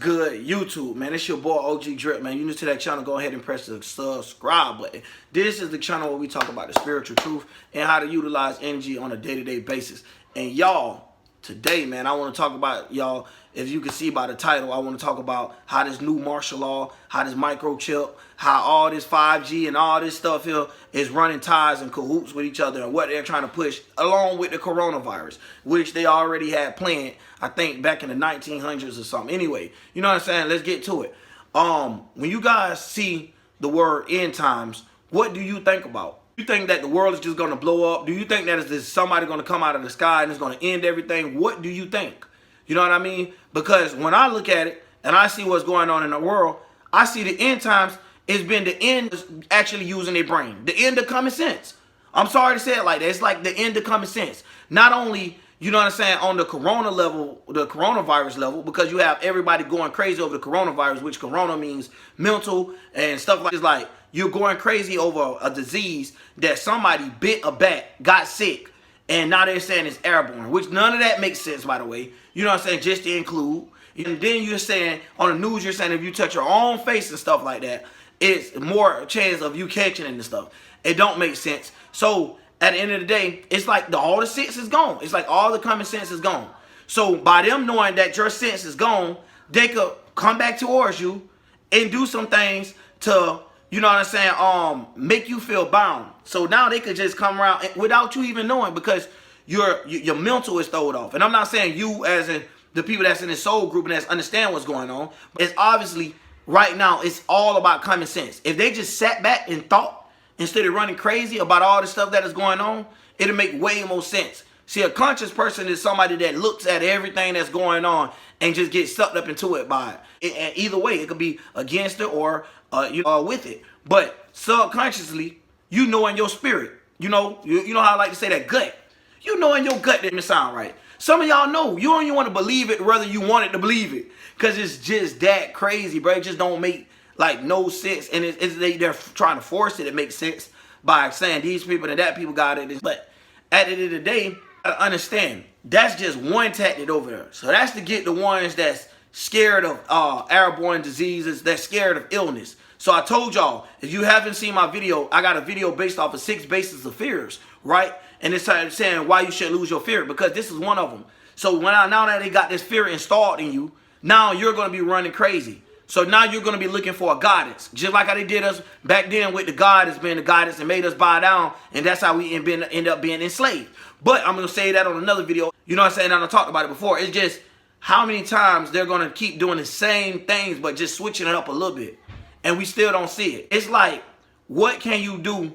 good, YouTube, man? It's your boy OG Drip, man. You new to that channel, go ahead and press the subscribe button. This is the channel where we talk about the spiritual truth and how to utilize energy on a day-to-day basis. And y'all, today, man, I want to talk about, y'all, if you can see by the title, I want to talk about how this new martial law, how this microchip, how all this 5G and all this stuff here is running ties and cahoots with each other and what they're trying to push along with the coronavirus, which they already had planned, I think, back in the 1900s or something. Anyway, you know what I'm saying? Let's get to it. When you guys see the word end times, what do you think about? You think that the world is just going to blow up? Do you think that is somebody going to come out of the sky and it's going to end everything? What do you think? You know what I mean? Because when I look at it and I see what's going on in the world, I see the end times has been the end of actually using their brain. The end of common sense. I'm sorry to say it like that. It's like the end of common sense. Not only, you know what I'm saying, on the corona level, the coronavirus level, because you have everybody going crazy over the coronavirus, which corona means mental and stuff like that. It's like you're going crazy over a disease that somebody bit a bat, got sick, and now they're saying it's airborne, which none of that makes sense, by the way. You know what I'm saying? Just to include. And then you're saying, on the news, you're saying if you touch your own face and stuff like that, it's more chance of you catching it and stuff. It don't make sense. So, at the end of the day, it's like all the sense is gone. It's like all the common sense is gone. So, by them knowing that your sense is gone, they could come back towards you and do some things to, you know what I'm saying, make you feel bound. So now they could just come around without you even knowing, because your mental is thrown off. And I'm not saying you as in the people that's in the soul group and that's understand what's going on. It's obviously right now it's all about common sense. If they just sat back and thought instead of running crazy about all the stuff that is going on, it'll make way more sense. See, a conscious person is somebody that looks at everything that's going on and just gets sucked up into it by it. And either way, it could be against it or with it. But subconsciously, you know in your spirit, you know how I like to say that gut. You know in your gut that it sound right. Some of y'all know. You don't even want to believe it, whether you want it to believe it. Because it's just that crazy, bro. It just don't make, like, no sense. And they're trying to force it to make sense by saying these people and that people got it. But at the end of the day, I understand. That's just one tactic over there. So that's to get the ones that's scared of airborne diseases, that's scared of illness. So I told y'all, if you haven't seen my video, I got a video based off of 6 bases of fears, right? And it's saying why you should lose your fear, because this is one of them. So now that they got this fear installed in you, now you're going to be running crazy. So now you're going to be looking for a guidance, just like how they did us back then with the God has been the guidance and made us bow down, and that's how we end up being enslaved. But I'm going to say that on another video. You know what I'm saying? I talked about it before. It's just how many times they're going to keep doing the same things, but just switching it up a little bit. And we still don't see it. It's like, what can you do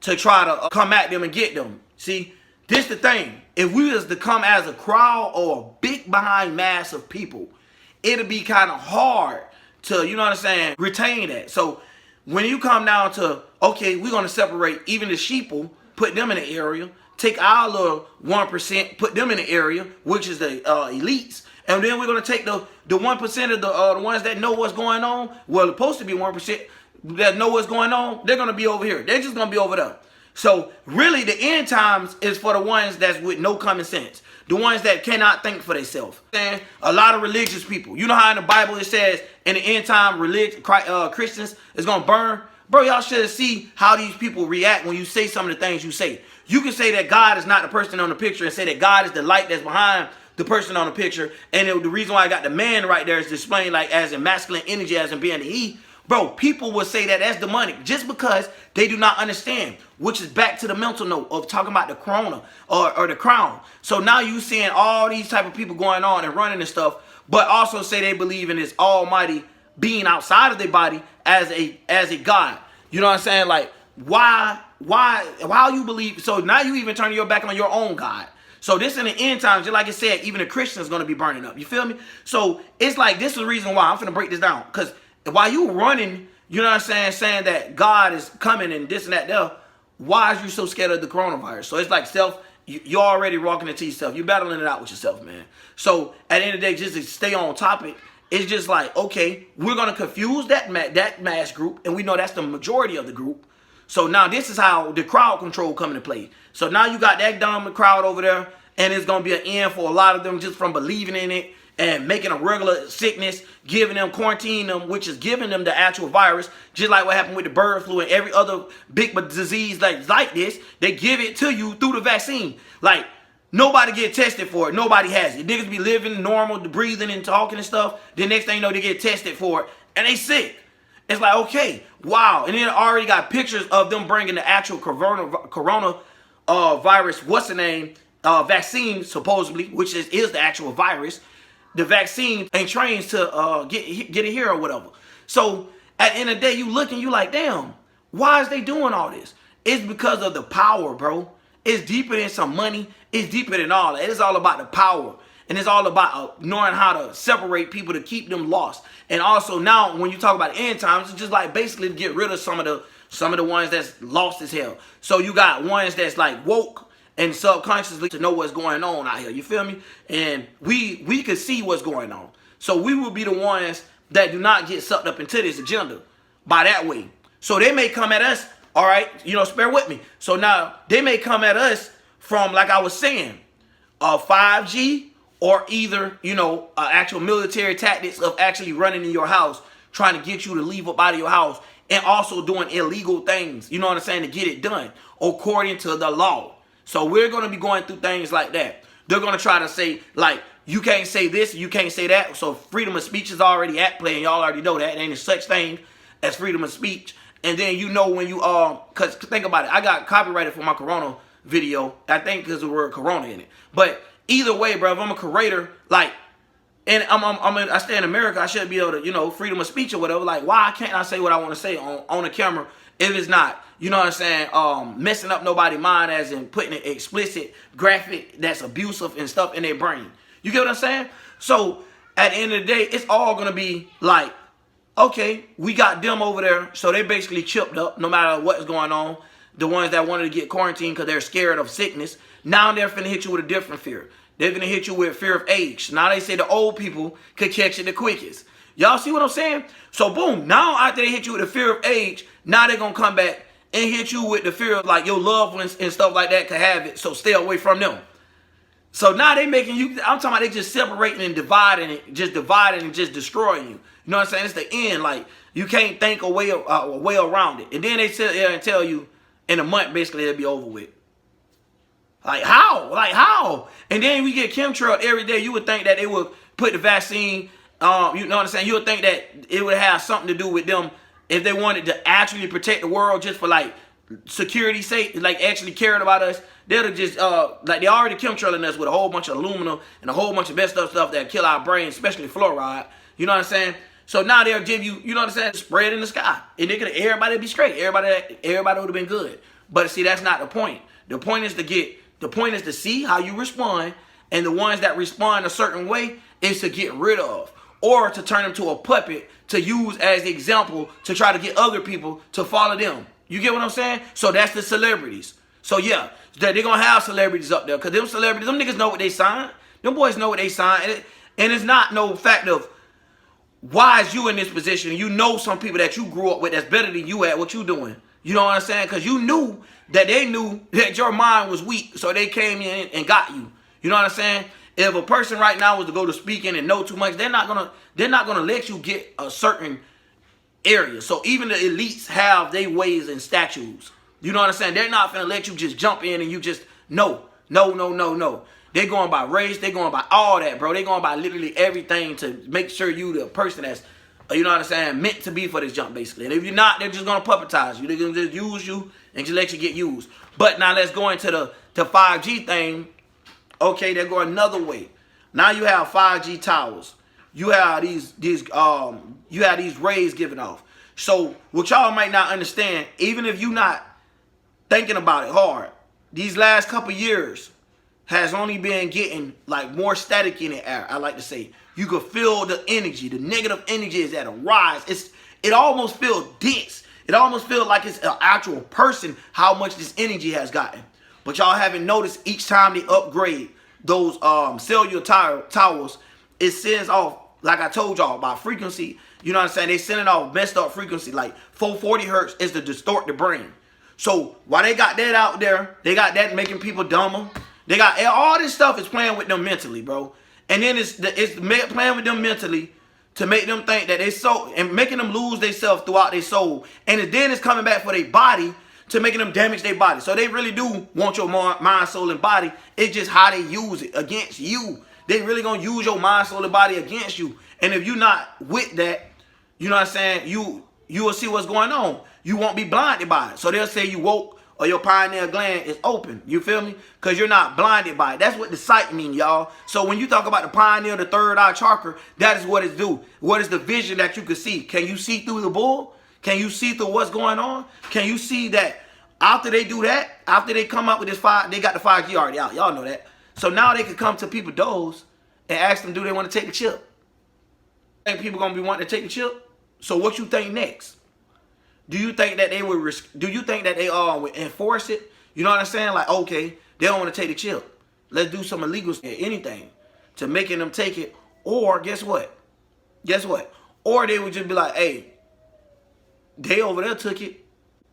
to try to come at them and get them? See, this the thing. If we was to come as a crowd or a big behind mass of people, it'll be kind of hard to, you know what I'm saying, retain that. So when you come down to, okay, we're going to separate even the sheeple, put them in the area, take our little 1%, put them in the area, which is the elites. And then we're going to take the 1% of the ones that know what's going on. Well, supposed to be 1% that know what's going on. They're going to be over here. They're just going to be over there. So really the end times is for the ones that's with no common sense. The ones that cannot think for themselves. And a lot of religious people. You know how in the Bible it says in the end time Christians is going to burn? Bro, y'all should see how these people react when you say some of the things you say. You can say that God is not the person on the picture and say that God is the light that's behind the person on the picture. And the reason why I got the man right there is displaying like as in masculine energy, as in being the he. Bro, people will say that that's demonic just because they do not understand, which is back to the mental note of talking about the corona or the crown. So now you seeing all these type of people going on and running and stuff, but also say they believe in this almighty being outside of their body as a God. You know what I'm saying? Like, why you believe? So now you even turn your back on your own God. So this in the end times, just like I said, even the Christian is going to be burning up. You feel me? So it's like, this is the reason why I'm going to break this down. Because while you running, you know what I'm saying that God is coming and this and that there, why is you so scared of the coronavirus? So it's like you're already walking into yourself. You're battling it out with yourself, man. So at the end of the day, just to stay on topic, it's just like, okay, we're going to confuse that mass group, and we know that's the majority of the group. So now this is how the crowd control come into play. So now you got that dumb crowd over there, and it's going to be an end for a lot of them just from believing in it and making a regular sickness, giving them, quarantining them, which is giving them the actual virus, just like what happened with the bird flu and every other big disease like this. They give it to you through the vaccine. Like, nobody get tested for it. Nobody has it. Niggas be living normal, breathing and talking and stuff. The next thing you know, they get tested for it, and they sick. It's like, okay, wow. And then already got pictures of them bringing the actual corona virus, what's the name, vaccine, supposedly, which is the actual virus. The vaccine ain't trained to get it here or whatever. So at the end of the day, you look and you like, damn, why is they doing all this? It's because of the power, bro. It's deeper than some money. It's deeper than all that. It's all about the power. And it's all about knowing how to separate people to keep them lost. And also now, when you talk about end times, it's just like basically to get rid of some of the ones that's lost as hell. So you got ones that's like woke and subconsciously to know what's going on out here. You feel me? And we could see what's going on. So we will be the ones that do not get sucked up into this agenda by that way. So they may come at us, all right, bear with me. So now they may come at us from, like I was saying, 5G or either, actual military tactics of actually running in your house, trying to get you to leave up out of your house, and also doing illegal things, you know what I'm saying, to get it done according to the law. So we're going to be going through things like that. They're going to try to say, like, you can't say this, you can't say that. So freedom of speech is already at play, and y'all already know that. There ain't such thing as freedom of speech. And then when you, because think about it, I got copyrighted for my Corona video, I think because of the word Corona in it. But either way, bro, if I'm a creator, like, and I stay in America, I should be able to, freedom of speech or whatever. Like, why can't I say what I want to say on the camera if it's not, you know what I'm saying, messing up nobody's mind, as in putting an explicit graphic that's abusive and stuff in their brain? You get what I'm saying? So at the end of the day, it's all going to be like, okay, we got them over there, so they basically chipped up no matter what's going on. The ones that wanted to get quarantined because they're scared of sickness, now they're finna hit you with a different fear. They're gonna hit you with fear of age. Now they say the old people could catch it the quickest. Y'all see what I'm saying? So boom, now after they hit you with the fear of age, now they're gonna come back and hit you with the fear of like your loved ones and stuff like that could have it, so stay away from them. So now they making you, I'm talking about they just separating and dividing and just destroying you. You know what I'm saying? It's the end. Like, you can't think a way around it. And then they sit there and tell you in a month, basically, it'll be over with. Like, how? Like, how? And then we get chemtrailed every day. You would think that they would put the vaccine, you know what I'm saying? You would think that it would have something to do with them if they wanted to actually protect the world just for, like, security's sake, like, actually caring about us. They'll just, like, they already chemtrailing us with a whole bunch of aluminum and a whole bunch of messed up stuff that kill our brains, especially fluoride. You know what I'm saying? So now they'll give you, you know what I'm saying, spread in the sky. And everybody be straight. Everybody would have been good. But see, that's not the point. The point is to see how you respond, and the ones that respond a certain way is to get rid of, or to turn them to a puppet to use as the example to try to get other people to follow them. You get what I'm saying? So that's the celebrities. So yeah, they're going to have celebrities up there, because them celebrities, them niggas know what they signed. Them boys know what they signed. And it's not no fact of, why is you in this position? You know some people that you grew up with that's better than you at what you doing. You know what I'm saying? Because you knew that they knew that your mind was weak, so they came in and got you. You know what I'm saying? If a person right now was to go to speaking and know too much, they're not gonna let you get a certain area. So even the elites have their ways and statutes. You know what I'm saying? They're not gonna let you just jump in and you just no. They're going by race. They're going by all that, bro. They're going by literally everything to make sure you the person that's, you know what I'm saying, meant to be for this jump, basically. And if you're not, they're just going to puppetize you. They're going to just use you and just let you get used. But now let's go into the 5G thing. Okay, they're going another way. Now you have 5G towers. You have these rays giving off. So what y'all might not understand, even if you're not thinking about it hard, these last couple years has only been getting like more static in the air. I like to say, you could feel the energy. The negative energy is at a rise. It almost feels dense. It almost feels like it's an actual person, how much this energy has gotten. But y'all haven't noticed, each time they upgrade those cellular towers, it sends off, like I told y'all, by frequency. You know what I'm saying? They sending off messed up frequency. Like 440 hertz is to distort the brain. So while they got that out there, they got that making people dumber. They got all this stuff is playing with them mentally, bro. And then it's playing with them mentally to make them think that they so, and making them lose themselves throughout their soul. And then it's coming back for their body to making them damage their body. So they really do want your mind, soul, and body. It's just how they use it against you. They really gonna use your mind, soul, and body against you. And if you're not with that, you know what I'm saying, you will see what's going on. You won't be blinded by it. So they'll say you woke or your pineal gland is open. You feel me? Because you're not blinded by it. That's what the sight means, y'all. So when you talk about the pineal, the third eye chakra, that is what it's do. What is the vision that you can see? Can you see through the bull? Can you see through what's going on? Can you see that after they do that, after they come up with this 5, they got the 5G already out. Y'all know that. So now they can come to people's doors and ask them, do they want to take the chip? Think people going to be wanting to take the chip? So what you think next? Do you think that they would do you think that they would enforce it? You know what I'm saying? Like, okay, they don't want to take the chip. Let's do some illegal anything to making them take it. Or guess what? Guess what? Or they would just be like, hey, they over there took it.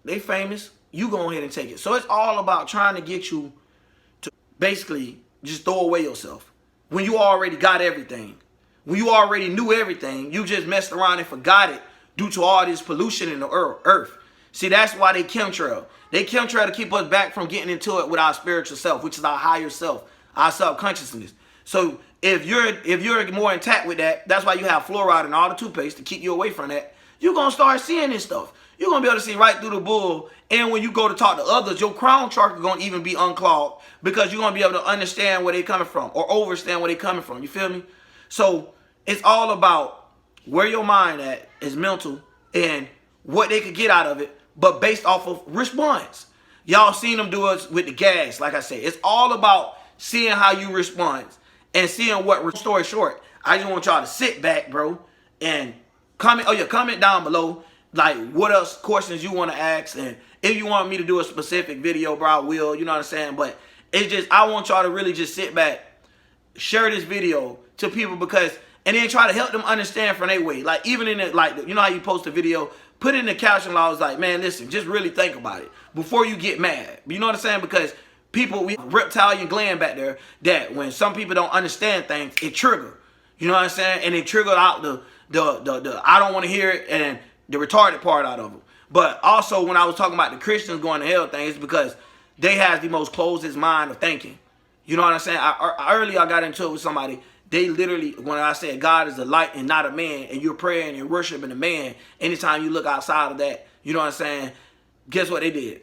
They famous. You go ahead and take it. So it's all about trying to get you to basically just throw away yourself. When you already got everything. When you already knew everything, you just messed around and forgot it. Due to all this pollution in the earth. See, that's why they chemtrail. They chemtrail to keep us back from getting into it with our spiritual self, which is our higher self, our subconsciousness. So if you're more intact with that, that's why you have fluoride in all the toothpaste to keep you away from that. You're going to start seeing this stuff. You're going to be able to see right through the bull. And when you go to talk to others, your crown chakra is going to even be unclogged because you're going to be able to understand where they're coming from or understand where they're coming from. You feel me? So it's all about where your mind at is mental and what they could get out of it, but based off of response. Y'all seen them do it with the gas. Like I said, it's all about seeing how you respond and seeing what. Story short, I just want y'all to sit back, bro, and comment. Oh yeah, comment down below like what else questions you want to ask, and if you want me to do a specific video, bro, I will. You know what I'm saying? But it's just I want y'all to really just sit back, share this video to people because. And then try to help them understand from their way. Like, even in it, like, you know how you post a video, put it in the caption laws like, man, listen, just really think about it before you get mad. You know what I'm saying? Because people, we reptilian gland back there that when some people don't understand things, it trigger. You know what I'm saying? And it triggered out the I don't want to hear it and the retarded part out of them. But also when I was talking about the Christians going to hell thing, it's because they have the most closest mind of thinking. You know what I'm saying? Earlier I got into it with somebody. They literally, when I said God is a light and not a man, and you're praying and worshiping a man, anytime you look outside of that, you know what I'm saying, guess what they did?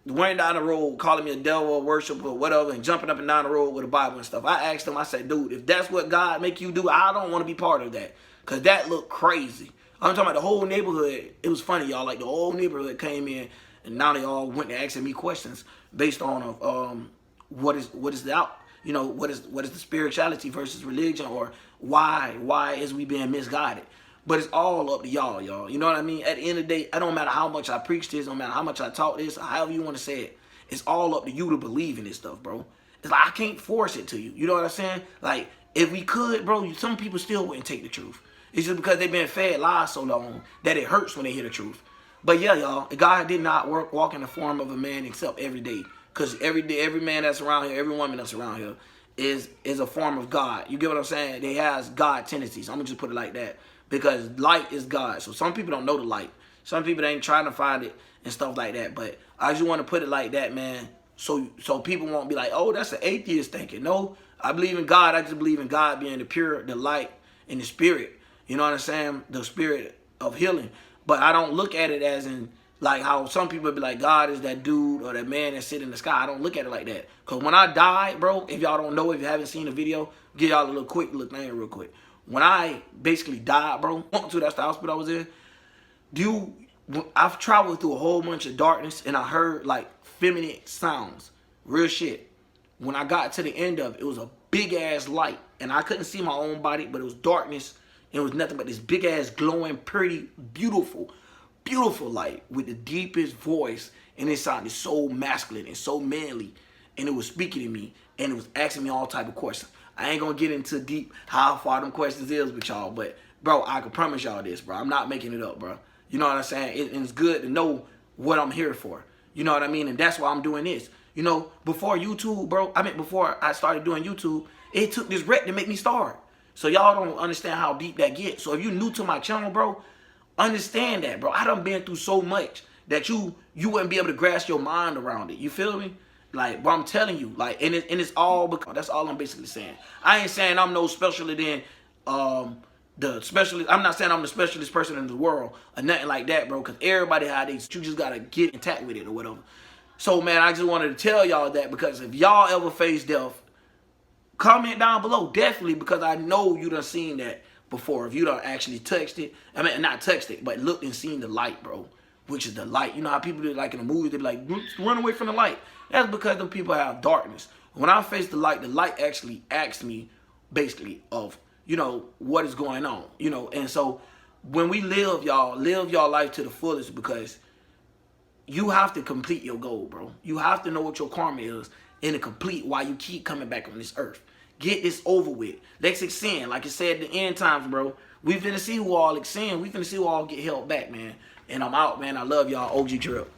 Went down the road, calling me a devil or worshiper or whatever, and jumping up and down the road with a Bible and stuff. I asked them, I said, dude, if that's what God make you do, I don't want to be part of that. Because that looked crazy. I'm talking about the whole neighborhood. It was funny, y'all. Like, the whole neighborhood came in, and now they all went to asking me questions based on what is the out. You know, what is the spirituality versus religion, or why is we being misguided? But it's all up to y'all. You know what I mean? At the end of the day, it don't matter how much I preach this, don't matter how much I talk this, however you want to say it. It's all up to you to believe in this stuff, bro. It's like I can't force it to you. You know what I'm saying? Like, if we could, bro, some people still wouldn't take the truth. It's just because they've been fed lies so long that it hurts when they hear the truth. But yeah, y'all, God did not walk in the form of a man except every day. Because every day, every man that's around here, every woman that's around here is a form of God. You get what I'm saying? They has God tendencies. I'm going to just put it like that. Because light is God. So some people don't know the light. Some people ain't trying to find it and stuff like that. But I just want to put it like that, man. So people won't be like, oh, that's an atheist thinking. No, I believe in God. I just believe in God being the pure, the light, and the spirit. You know what I'm saying? The spirit of healing. But I don't look at it as in, like how some people be like, God is that dude or that man that sit in the sky. I don't look at it like that. Because when I die, bro, if y'all don't know, if you haven't seen the video, give y'all a little thing real quick. When I basically died, bro, that's the hospital I was in, I've traveled through a whole bunch of darkness and I heard like feminine sounds. Real shit. When I got to the end of it, it was a big ass light. And I couldn't see my own body, but it was darkness. It was nothing but this big ass glowing, pretty, beautiful light with the deepest voice, and it sounded so masculine and so manly, and it was speaking to me, and it was asking me all type of questions. I ain't gonna get into deep how far them questions is with y'all, but bro, I can promise y'all this, bro. I'm not making it up, bro. You know what I'm saying? It's good to know what I'm here for. You know what I mean? And that's why I'm doing this. You know, before YouTube, bro, before I started doing YouTube, It took this wreck to make me start. So y'all don't understand how deep that gets. So if you're new to my channel, bro, understand that, bro. I done been through so much that you wouldn't be able to grasp your mind around it. You feel me? Like, but I'm telling you, like, and it's all because, that's all I'm basically saying. I ain't saying I'm no specialer than the specialist. I'm not saying I'm the specialist person in the world or nothing like that, bro. Because everybody had these, you just gotta get intact with it or whatever. So man, I just wanted to tell y'all that, because if y'all ever face death, comment down below, definitely, because I know you done seen that before. If you done actually touched it, I mean, not touched it, but looked and seen the light, bro, which is the light. You know how people do, like in the movies, they be like, run away from the light. That's because them people have darkness. When I face the light actually asks me, basically, of, you know, what is going on, you know. And so when we live y'all life to the fullest, because you have to complete your goal, bro. You have to know what your karma is and to complete why you keep coming back on this earth. Get this over with. Let's extend. Like I said, at the end times, bro, we finna see who all extend. We finna see who all get held back, man. And I'm out, man. I love y'all. OG Drip.